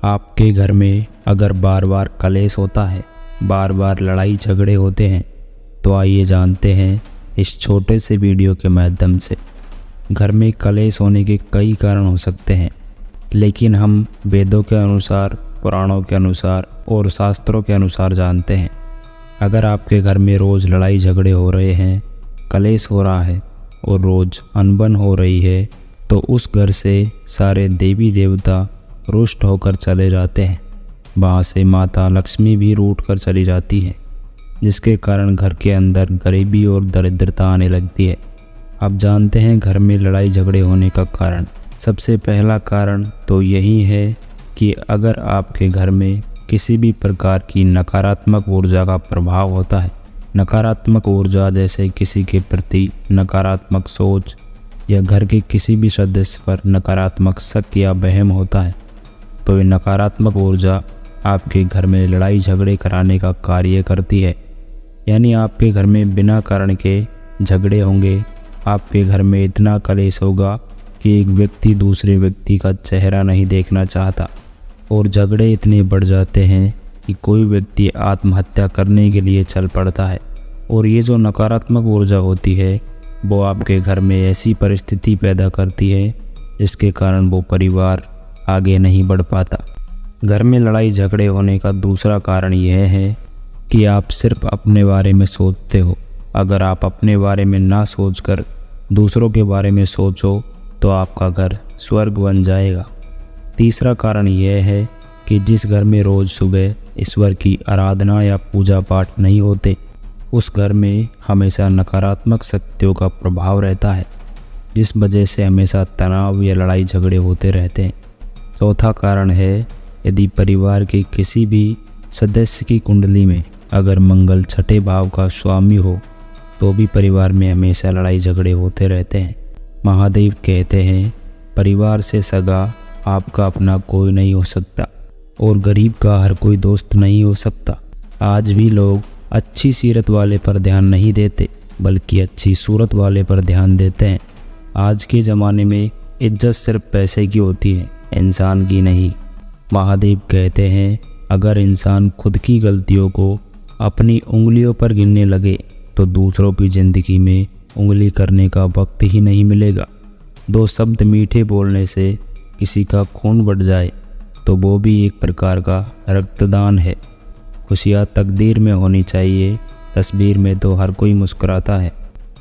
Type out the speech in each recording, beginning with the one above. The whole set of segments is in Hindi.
आपके घर में अगर बार बार कलेश होता है, बार बार लड़ाई झगड़े होते हैं, तो आइए जानते हैं इस छोटे से वीडियो के माध्यम से। घर में कलेश होने के कई कारण हो सकते हैं, लेकिन हम वेदों के अनुसार, पुराणों के अनुसार और शास्त्रों के अनुसार जानते हैं। अगर आपके घर में रोज़ लड़ाई झगड़े हो रहे हैं, कलेश हो रहा है और रोज़ अनबन हो रही है, तो उस घर से सारे देवी देवता रुष्ट होकर चले जाते हैं। वहाँ से माता लक्ष्मी भी रूठ कर चली जाती है, जिसके कारण घर के अंदर गरीबी और दरिद्रता आने लगती है। अब जानते हैं घर में लड़ाई झगड़े होने का कारण। सबसे पहला कारण तो यही है कि अगर आपके घर में किसी भी प्रकार की नकारात्मक ऊर्जा का प्रभाव होता है, नकारात्मक ऊर्जा जैसे किसी के प्रति नकारात्मक सोच या घर के किसी भी सदस्य पर नकारात्मक शक या वहम होता है, तो ये नकारात्मक ऊर्जा आपके घर में लड़ाई झगड़े कराने का कार्य करती है। यानी आपके घर में बिना कारण के झगड़े होंगे, आपके घर में इतना कलेश होगा कि एक व्यक्ति दूसरे व्यक्ति का चेहरा नहीं देखना चाहता, और झगड़े इतने बढ़ जाते हैं कि कोई व्यक्ति आत्महत्या करने के लिए चल पड़ता है। और ये जो नकारात्मक ऊर्जा होती है वो आपके घर में ऐसी परिस्थिति पैदा करती है जिसके कारण वो परिवार आगे नहीं बढ़ पाता। घर में लड़ाई झगड़े होने का दूसरा कारण यह है कि आप सिर्फ अपने बारे में सोचते हो। अगर आप अपने बारे में ना सोचकर दूसरों के बारे में सोचो तो आपका घर स्वर्ग बन जाएगा। तीसरा कारण यह है कि जिस घर में रोज़ सुबह ईश्वर की आराधना या पूजा पाठ नहीं होते, उस घर में हमेशा नकारात्मक शक्तियों का प्रभाव रहता है, जिस वजह से हमेशा तनाव या लड़ाई झगड़े होते रहते हैं। चौथा कारण है, यदि परिवार के किसी भी सदस्य की कुंडली में अगर मंगल छठे भाव का स्वामी हो, तो भी परिवार में हमेशा लड़ाई झगड़े होते रहते हैं। महादेव कहते हैं, परिवार से सगा आपका अपना कोई नहीं हो सकता और गरीब का हर कोई दोस्त नहीं हो सकता। आज भी लोग अच्छी सीरत वाले पर ध्यान नहीं देते, बल्कि अच्छी सूरत वाले पर ध्यान देते हैं। आज के ज़माने में इज्जत सिर्फ पैसे की होती है, इंसान की नहीं। महादेव कहते हैं, अगर इंसान खुद की गलतियों को अपनी उंगलियों पर गिनने लगे तो दूसरों की ज़िंदगी में उंगली करने का वक्त ही नहीं मिलेगा। दो शब्द मीठे बोलने से किसी का खून बढ़ जाए तो वो भी एक प्रकार का रक्तदान है। खुशियाँ तकदीर में होनी चाहिए, तस्वीर में तो हर कोई मुस्कुराता है।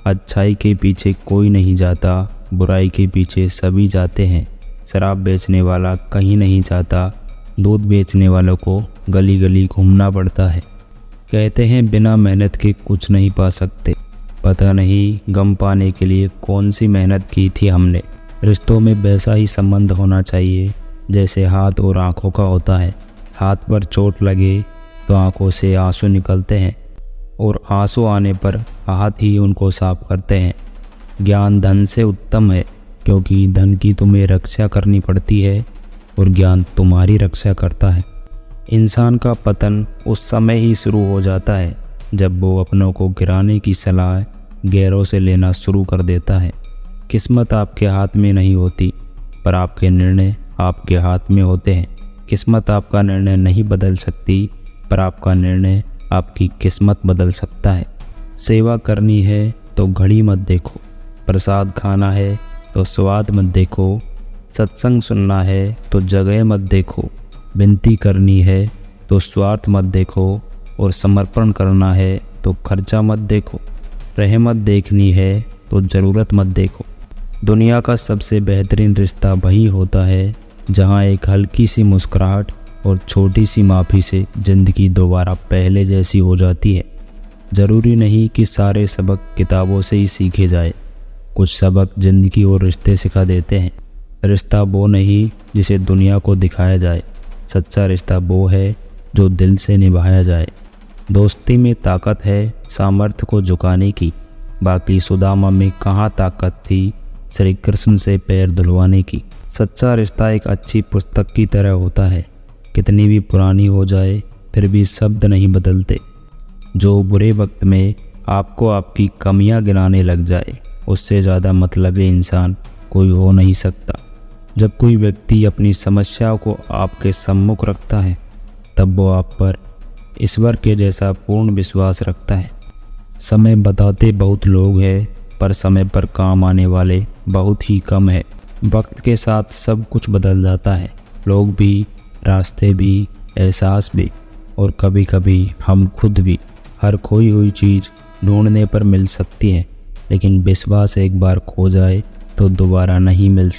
अच्छाई के पीछे कोई नहीं जाता, बुराई के पीछे सभी जाते हैं। शराब बेचने वाला कहीं नहीं जाता, दूध बेचने वालों को गली गली घूमना पड़ता है। कहते हैं बिना मेहनत के कुछ नहीं पा सकते। पता नहीं गम पाने के लिए कौन सी मेहनत की थी हमने। रिश्तों में वैसा ही संबंध होना चाहिए जैसे हाथ और आँखों का होता है। हाथ पर चोट लगे तो आँखों से आंसू निकलते हैं, और आंसू आने पर हाथ ही उनको साफ करते हैं। ज्ञान धन से उत्तम है, क्योंकि धन की तुम्हें रक्षा करनी पड़ती है और ज्ञान तुम्हारी रक्षा करता है। इंसान का पतन उस समय ही शुरू हो जाता है जब वो अपनों को गिराने की सलाह गैरों से लेना शुरू कर देता है। किस्मत आपके हाथ में नहीं होती, पर आपके निर्णय आपके हाथ में होते हैं। किस्मत आपका निर्णय नहीं बदल सकती, पर आपका निर्णय आपकी किस्मत बदल सकता है। सेवा करनी है तो घड़ी मत देखो, प्रसाद खाना है तो स्वाद मत देखो, सत्संग सुनना है तो जगह मत देखो, विनती करनी है तो स्वार्थ मत देखो, और समर्पण करना है तो खर्चा मत देखो, रहमत देखनी है तो ज़रूरत मत देखो। दुनिया का सबसे बेहतरीन रिश्ता वही होता है जहाँ एक हल्की सी मुस्कुराहट और छोटी सी माफ़ी से ज़िंदगी दोबारा पहले जैसी हो जाती है। ज़रूरी नहीं कि सारे सबक किताबों से ही सीखे जाए, कुछ सबक ज़िंदगी और रिश्ते सिखा देते हैं। रिश्ता वो नहीं जिसे दुनिया को दिखाया जाए, सच्चा रिश्ता वो है जो दिल से निभाया जाए। दोस्ती में ताकत है सामर्थ्य को झुकाने की, बाकी सुदामा में कहाँ ताकत थी श्री कृष्ण से पैर धुलवाने की। सच्चा रिश्ता एक अच्छी पुस्तक की तरह होता है, कितनी भी पुरानी हो जाए फिर भी शब्द नहीं बदलते। जो बुरे वक्त में आपको आपकी कमियां गिनाने लग जाए, उससे ज़्यादा मतलबी इंसान कोई हो नहीं सकता। जब कोई व्यक्ति अपनी समस्याओं को आपके सम्मुख रखता है तब वो आप पर ईश्वर के जैसा पूर्ण विश्वास रखता है। समय बताते बहुत लोग हैं पर समय पर काम आने वाले बहुत ही कम है। वक्त के साथ सब कुछ बदल जाता है, लोग भी, रास्ते भी, एहसास भी और कभी कभी हम खुद भी। हर खोई हुई चीज़ ढूंढने पर मिल सकती है, लेकिन विश्वास एक बार खो जाए तो दोबारा नहीं मिल सकता।